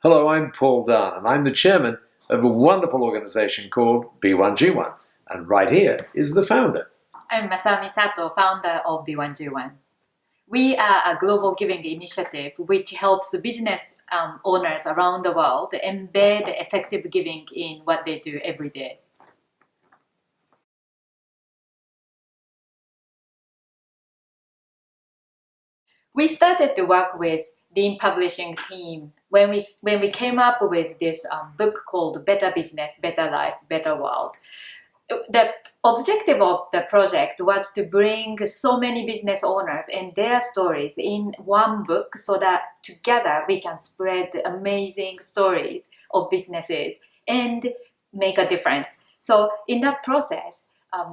Hello, I'm Paul Dunn, and I'm the chairman of a wonderful organization called B1G1. And right here is the founder. I'm Masami Sato, founder of B1G1. We are a global giving initiative which helps business owners around the world embed effective giving in what they do every day. We started to work with the publishing team when we came up with this book called Better Business, Better Life, Better World. The objective of the project was to bring so many business owners and their stories in one book so that together we can spread the amazing stories of businesses and make a difference. So in that process,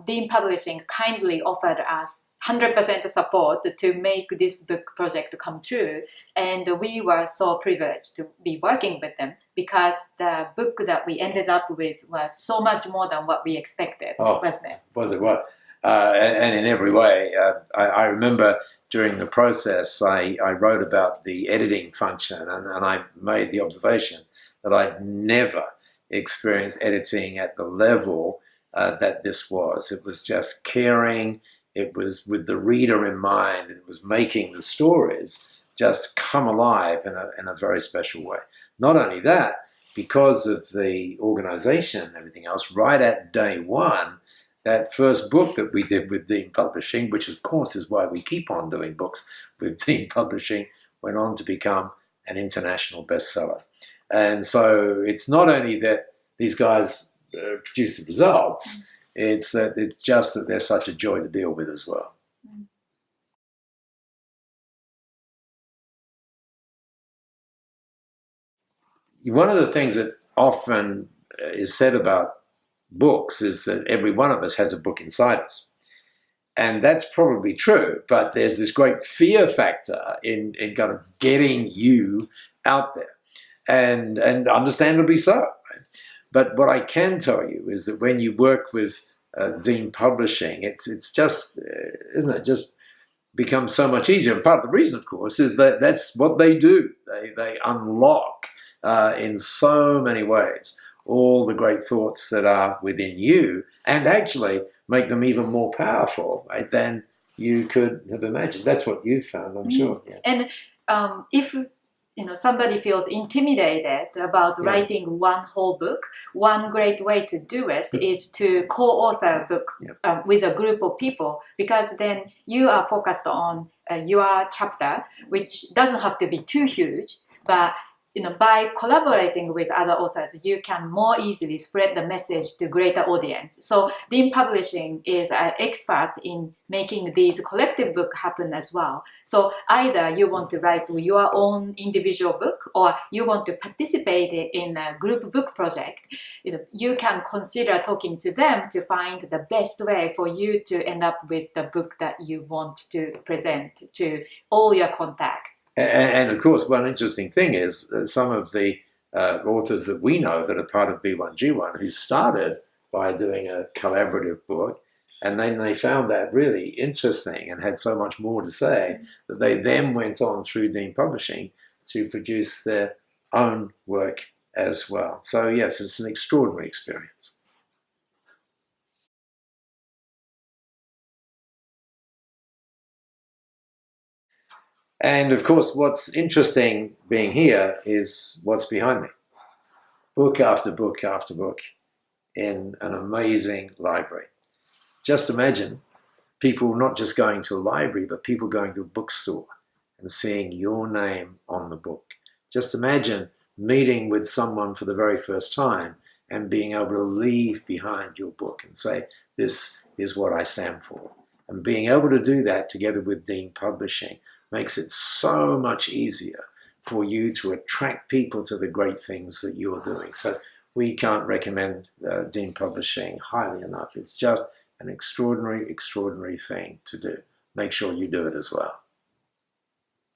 Dean Publishing kindly offered us 100% support to make this book project come true, and we were so privileged to be working with them because the book that we ended up with was so much more than what we expected, wasn't it? Was it what? And in every way, I remember during the process I wrote about the editing function, and I made the observation that I'd never experienced editing at the level that this was. It was just caring. It was with the reader in mind. It was making the stories just come alive in a very special way. Not only that, because of the organization and everything else, right at day one, that first book that we did with Dean Publishing, which of course is why we keep on doing books with Dean Publishing, went on to become an international bestseller. And so it's not only that these guys produce the results, it's just that they're such a joy to deal with as well. One of the things that often is said about books is that every one of us has a book inside us. And that's probably true, but there's this great fear factor in kind of getting you out there, and understandably so. Right? But what I can tell you is that when you work with Dean Publishing, it's just, isn't it, just becomes so much easier. And part of the reason, of course, is that that's what they do. They unlock in so many ways all the great thoughts that are within you, and actually make them even more powerful, right, than you could have imagined. That's what you found, I'm sure. Yeah. And if somebody feels intimidated about writing one whole book, one great way to do it is to co-author a book with a group of people, because then you are focused on your chapter, which doesn't have to be too huge, but by collaborating with other authors, you can more easily spread the message to greater audience. So Dean Publishing is an expert in making these collective books happen as well. So either you want to write your own individual book, or you want to participate in a group book project, you can consider talking to them to find the best way for you to end up with the book that you want to present to all your contacts. And of course, one interesting thing is some of the authors that we know that are part of B1G1 who started by doing a collaborative book, and then they found that really interesting and had so much more to say that they then went on through Dean Publishing to produce their own work as well. So yes, it's an extraordinary experience. And of course, what's interesting being here is what's behind me. Book after book after book in an amazing library. Just imagine people not just going to a library, but people going to a bookstore and seeing your name on the book. Just imagine meeting with someone for the very first time and being able to leave behind your book and say, this is what I stand for. And being able to do that together with Dean Publishing makes it so much easier for you to attract people to the great things that you're doing. So we can't recommend Dean Publishing highly enough. It's just an extraordinary, extraordinary thing to do. Make sure you do it as well.